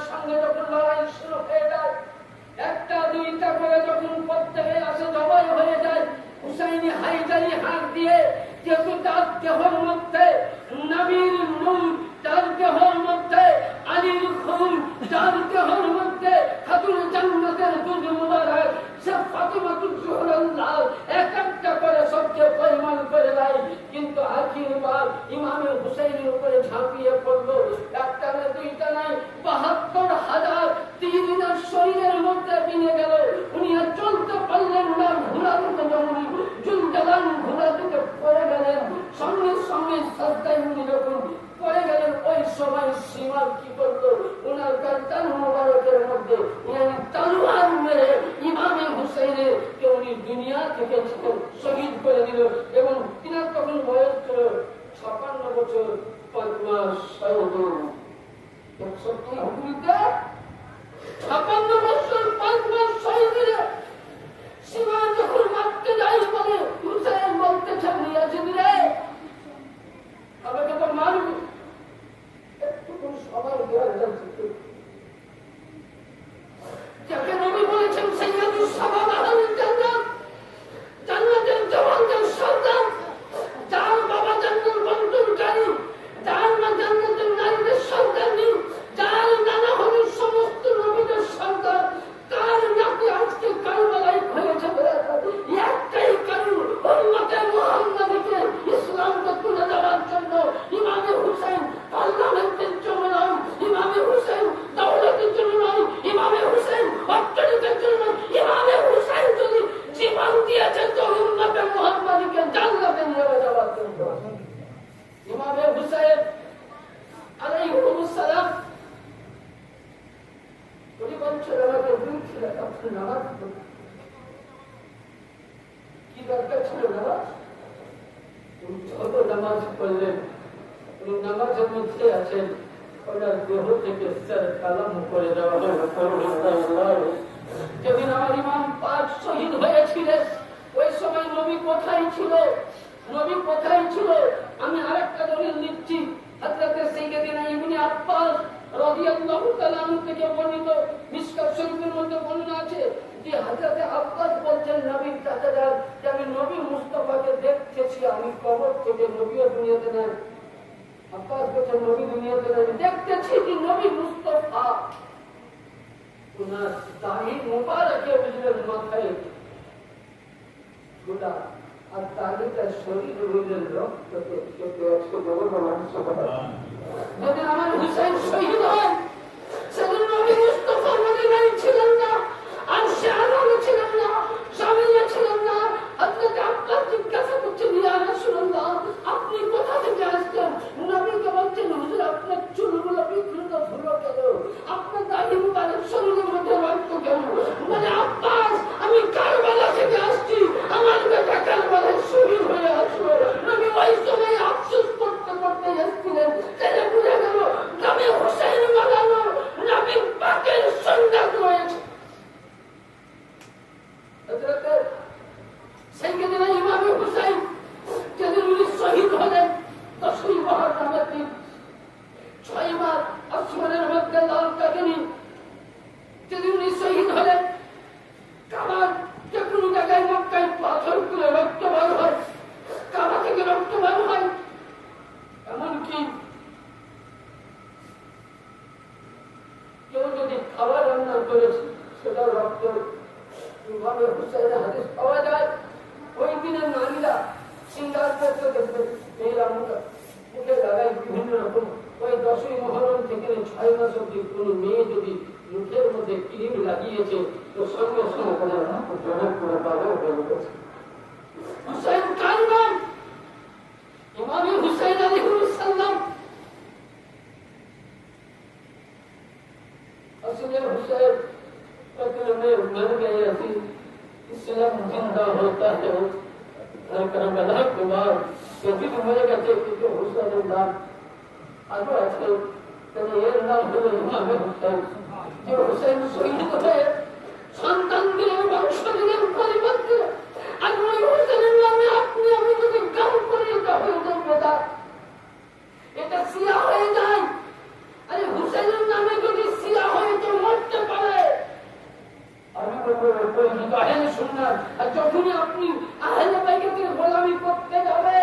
সঙ্গে যখন লড়াই শুরু হয়ে যায়, 1টা 2টা করে যখন প্রত্যেকে আসে জবাই হয়ে যায়, হুসাইনি হাইজারি হাত দিয়ে যেহেতু তার দেহের মধ্যে নবীর নূর, তার দেহের মধ্যে আলীর খুন, তার দেহের মধ্যে খাতুন জান্নাতের দুধ মুবারক, সে ফাতিমাতুল জোহরার লাল এক একটা করে সবকে পরিমাণ করে দেয়। কিন্তু আখিরবার ইমামে হুসাইনের উপরে ঝাঁপিয়ে পড়লো। 1টা না 2টা নাই, 72,000 তীর শরীরের মধ্যে বিনে গেল। উনি আর চলতে পারলেন না, ঘোড়া থেকে জমনি জুলজালান ঘোড়া থেকে পড়ে গেলেন। সঙ্গে সঙ্গে সাজদায় উনি যখন পড়ে গেলেন, ওই সময় সীমার কি করলো? ওনার গর্দান মোবারকের মধ্যে তলোয়ার মেরে ইমামে হুসাইনের কে উনি দুনিয়া থেকে শহীদ করে দিল। এবং তিনার তখন বয়স ছিল 56 বছর 5 মাস 6 দিন। 61 হুজুরিতে 56 বছর 5 মাস 6 দিনে সীমা যখন মারতে যাই বলে হুসাইন বলতেছেন ইয়াজিদ রে আমাকে তো মারবি, একটু সবার দেওয়া যাচ্ছে। যাকে নবী বলেছেন সাইয়্যিদুস সাহাবা আহলুল জান্নাত, জান্নাতের জওয়ানদের সর্দার, যার বাবা জান্নাত বন্টনকারী, যার মা জান্নাতের নারীদের সর্দারনী, যার নানা হলেন সমস্ত নবীদের সর্দার, নামাজ কি দরকার ছিল নামাজ? যত নামাজ পড়লেন উনি নামাজের মধ্যে আছেন, ওনার দেহ থেকে কালাম করে দেওয়া হলো। যেদিন আমার ইমাম পাক শহীদ হয়েছিলেন ওই সময় নবী কোথায় ছিল? নবী কোথায় ছিল? আমি আরেকটা দলিল দিচ্ছি। হযরত সাইয়্যিদনা ইবনে আব্বাস রাদিয়াল্লাহু তাআলা আনহু থেকে বর্ণিত মিশকাত শরীফের মধ্যে বর্ণনা আছে যে হযরত আব্বাস বলছেন নবীর চাচাজান যে আমি নবী মুস্তাফাকে দেখতেছি, আমি কবর থেকে নবীও দুনিয়াতে নেন। আব্বাস বলছেন নবী দুনিয়াতে নেন, দেখতেছি যে নবী মুস্তাফা ওনার দাড়ি মোবারকে বুঝলেন মাথায় গোটা আর দাড়িটা শরীর বুঝলেন রক্ত যেদিন আমার হুসাইন শহীদ হয় সেদিন নবী মুস্তাফা মদিনায় ছিলেন না, আরশে আযমে ছিলেন না, সামিলে ছিলেন না। হযরত আব্বাস জিজ্ঞাসা করছেন ইয়া রাসূলুল্লাহ আপনি কোথা থেকে আসছেন? নবীকে বলছেন হুজুর আপনার চুলগুলো বিকৃত হলো কেন? আপনার দাড়ি মুবারক শরীরের মধ্যে রক্ত কেন? বলে আব্বাস আমি কারবালা থেকে আসছি, আমার বেটা কারবালায় শহীদ হয়ে আসলো। নবী ওই সময় আফসোস করতে করতে এসেছিলেন, তাহলে বুঝে গেল নবী হুসাইন মালানো নবী পাকের সুন্নাত রয়েছে। হযরত সাইয়্যিদনা ইমাম হুসাইন যেদিন উনি শহীদ হলেন 10ই মুহররমের দিন 6 মাস আসমানের মধ্যে লাল কাহিনী যেদিন উনি শহীদ হলেন কাবার যে কোনো জায়গায় মক্কায় পাথর তুলে রক্ত বার হয়, কাবা থেকে রক্ত বার হয়। এমনকি কেউ যদি খাবার রান্না করেছে সেটা রক্ত ইমাম হুসাইনের হাদিস পাওয়া যায়। ওই দিনের নারীরা সিঙ্গার করতে দেখবেন মেয়েরা মুখে লাগায় বিভিন্ন রকম। ওই 10ই মুহররম থেকে 6 মাস অব্দি কোনো মেয়ে যদি মুখের মধ্যে ক্রিম লাগিয়েছে তো সঙ্গে সঙ্গে করে পাবে হুসাইন কার নাম? ইমাম হুসাইন আলাইহিস সালাম। আসলে হুসাইন में मर गए अभी इस्लाम जिंदा होता है हर करबला के बाद कभी भी मरे गए क्योंकि हुसैन नाम आगे আছে তাহলে এর নাম হলো ইমাম হুসাইন। যে হুসাইন শহীদ হয়ে সন্তানদের বংশধরের পরিবর্তে আর ওই হুসাইনের নামে আপনি আমি যদি গান করি এটা হয়ে যাবে না, এটা শিয়া হয়ে যায়। আরে হুসাইনের নামে যদি শিয়া হয়ে তো মরতে পারে। আমি বলবো আহলে সুন্নাত আর যখনই আপনি আহলে বাইতের গোলামি করতে যাবে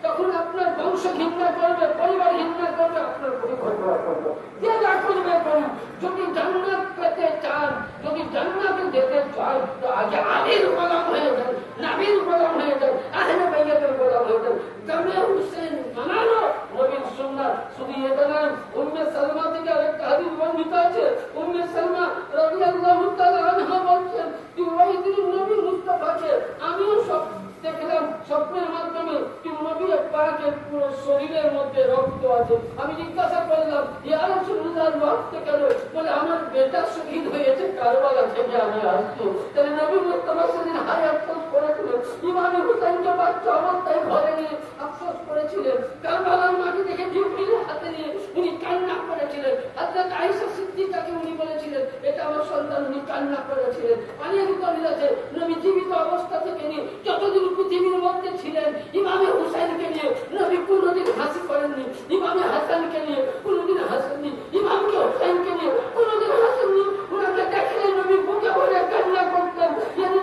তখন আপনার বংশ ঘৃণা করবে, পরিবার ঘৃণা করবে, আপনার পরিবার করবে। যে যা করবে করুন, যদি জান্নাত পেতে চান, যদি জান্নাতে যেতে চান তো আগে আলীর গোলাম হয়ে যান, নবীর গোলাম হয়ে যান, আহলে বাইতের গোলাম হয়ে যান। জামে হুসেন মানানো নবীর সুন্নাত। শুধু এটা নয়, উম্মে সালমা থেকে আরেকটা হাদিস বর্ণিত আছে। উম্মে সালমা রাদিয়াল্লাহু তাআলা আনহা বলছেন যে ওই দিন নবী মুস্তাফাকে আমিও সব দেখলাম স্বপ্নের মাধ্যমে যে নবী পাকের পুরো শরীরের মধ্যে রক্ত আছে। আমি জিজ্ঞাসা করলাম ইয়া রাসূলুল্লাহ রক্ত কেন? বলে আমার বেটা শহীদ হয়েছে কারবালা থেকে আমি আসছি। তাহলে নবী মুস্তাফা সেদিন হায় আফসোস করেছিলেন, ইমাম হুসাইনকে বাচ্চা অবস্থায় ঘরে নিয়ে আফসোস করেছিলেন। কারবালার মাটি থেকে জিবরিল হাতে নিয়ে উনি কান্না করেছিলেন। হযরত আয়েশা সিদ্দিকাকে উনি বলেছিলেন এটা আমার সন্তান, উনি কান্না করেছিলেন। অনেক দলিল আছে নবী জীবিত অবস্থা থেকে নিয়ে যতদিন পৃথিবীর মধ্যে ছিলেন ইমামে হুসাইনকে নিয়ে নবী কোনোদিন হাসি করেননি, ইমামে হাসানকে নিয়ে কোনোদিন হাসেননি, ইমামকে হুসাইনকে নিয়ে কোনোদিন হাসেননি। ওনাকে দেখলে নবী বুকে ভরে কান্না করতেন।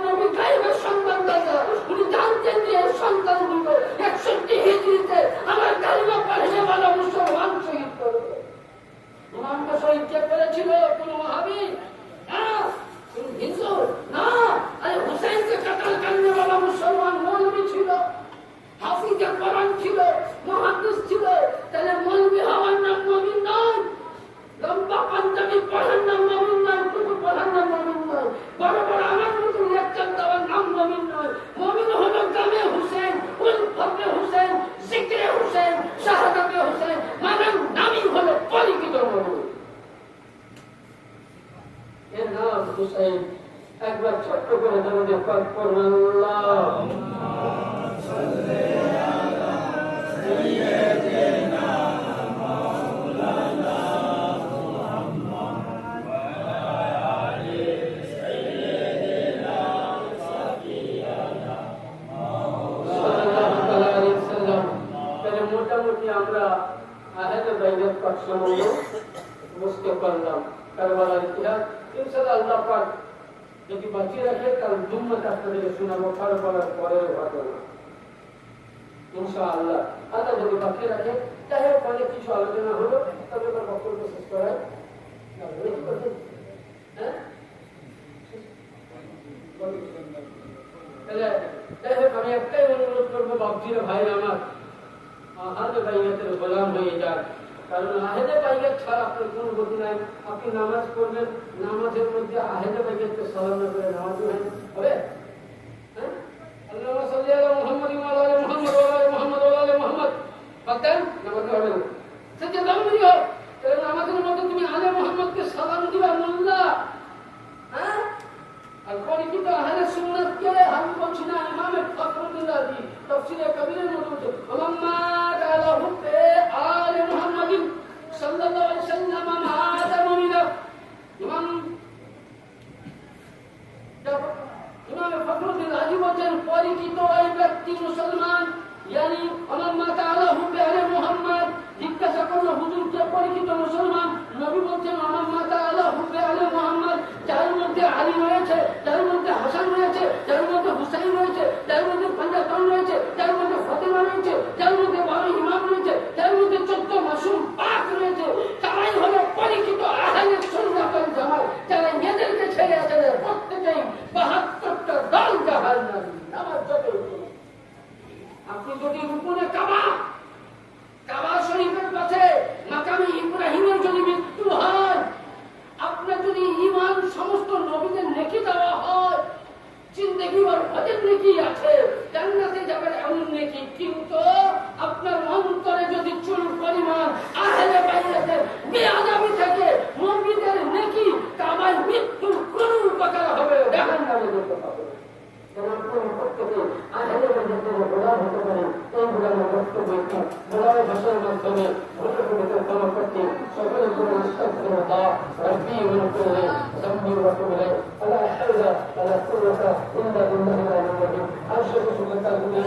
নবী গায়েবের সংবাদ দাতা, উনি জানতেন যে সন্তান দুটো 61 হিজরিতে আমার কালিমা পড়ে বলা মুসলমান শহীদ করবে। ইমামকে শহীদ কে করেছিল? কোন ওয়াহাবী না, কোন হিন্দু না। আরে হুসাইনকে কাতাল করনে वाला মুসলমান মৌলভী ছিল, হাফিজে কোরআন ছিল, মুহাদ্দিস ছিল। তাহলে মৌলভী হওয়ার নাম মুমিন নয়, লম্বা পাঞ্জাবি পড়ার নাম মুমিন নয়, টুপি পড়ার নাম মুমিন নয়, বড় বড় আমার মতো লেকচার দেওয়ার নাম মুমিন নয়। মুমিন হলো জামে হুসাইন, উল ফজলে হুসাইন, জিকরে হুসাইন, শাহাদাতে হুসাইন, মানার নামই হলো পরিচিত মুমিন। এর নাম হুসাইন। একবার ছোট্ট করে দরুদ পাক পড়ুন আল্লাহুম্মা মোটামুটি আমরা আহলে বাইতের সম্বন্ধে বুঝতে পারলাম। কারবালার ইতিহাস ইনশাআল্লাহ আল্লাহ পাক যদি বাঁচিয়ে রাখে কাল জুম্মাতে আপনাদেরকে শোনাবো কারবালার পরের ঘটনা ইনশাআল্লাহ। আল্লাহ যদি বাঁচিয়ে রাখে যাই হোক অনেক কিছু আলোচনা হলো, তবে এবার বক্তব্য শেষ করায় হ্যাঁ যাই হোক আমি একটাই অনুরোধ করবো বাবজিরা ভাই আমার আহলে বাইতের গোলাম হয়ে যান। কারণ আহলে বাইত ছাড়া আপনার কোনো গতি নাই। আপনি নামাজ পড়বেন, নামাজের মধ্যে আহলে বাইতকে সালাম না করে নামাজ হবে? হ্যাঁ আল্লাহুম্মা সাল্লি আলা মুহাম্মাদ ওয়া আলা আলি মুহাম্মাদ ওয়া আলা আলি মুহাম্মাদ ওয়া আলা আলি মুহাম্মাদ পাকেন নামাজ হবে না সেটা জরুরি হয়। কারণ নামাজের মধ্যে তুমি আলে মুহাম্মদকে সালাম দিবা মোল্লা। হ্যাঁ আর পরিচিত আহলে সুন্নাতকে আমি বলছি না, ইমাম ফখরুদ্দিন রাজি তাফসীরে কবিরের মধ্যে বলছে আল্লাহুম্মা তাআলা হুব্বে আলে মুহাম্মাদিন সাল্লাল্লাহু আলাইহি ওয়াসাল্লাম মা'আদা মুমিনা। ইমাম ফখরুদ্দিন রাজি বলেন পরিচিত এই ব্যক্তি মুসলমান, यानी আল্লাহুম্মা তাআলা হুব্বে আলে মুহাম্মদ। জিজ্ঞাসা করলো হুজুর কে পরিচিত মুসলমান? নবী বলছেন আল্লাহুম্মা তাআলা হুব্বে আলে মুহাম্মদ, যার মধ্যে আলী রয়েছে, যার মধ্যে হাসান রয়েছে, যার মধ্যে হুসাইন রয়েছে, যার মধ্যে পাঞ্জাতন রয়েছে, যার মধ্যে ফাতেমা রয়েছে, যার মধ্যে 12 ইমাম রয়েছে, যার মধ্যে 14 মাসুম পাক রয়েছে, তারাই হলো পরিচিত আহলে সুন্নাত ওয়াল জামাত। যারা এদেরকে ছেড়ে আছে প্রত্যেকেই 72টা দল জাহান্নামী। নামাজ যতই আপনি যদি রুকুনে কাবা শরীফের কাছে মাকামে ইব্রাহিমের যদি মৃত্যু হয়, আপনার যদি ঈমান সমস্ত নবীদের নেকি দেওয়া হয়, জিন্দেগি আর হজের নেকি আছে, জান্নাতে যাবেন এমন নেকি, কিন্তু আপনার অন্তরে যদি চুল পরিমাণ আহলে বাইতের বেয়াদবি থাকে, নবীদের নেকি কাবার মৃত্যুর কোন উপকার হবে জাহান্নামে যেতে হবে। আহলে বাইতের গোলাম হতে পারে এই গোলামের বক্তব্য গোলামের ভাষার মাধ্যমে ভোটের ক্ষমা করতে সকলের জন্য আস্তাগফিরুল্লাহ রব্বি ওয়া রব্বুল যামবি ওয়া তুবু ইলাইহি লা হাওলা ওয়া লা কুওয়াতা ইল্লা বিল্লাহিল আলিয়্যিল আযীম। আশহাদু আন লা ইলাহা ইল্লাল্লাহ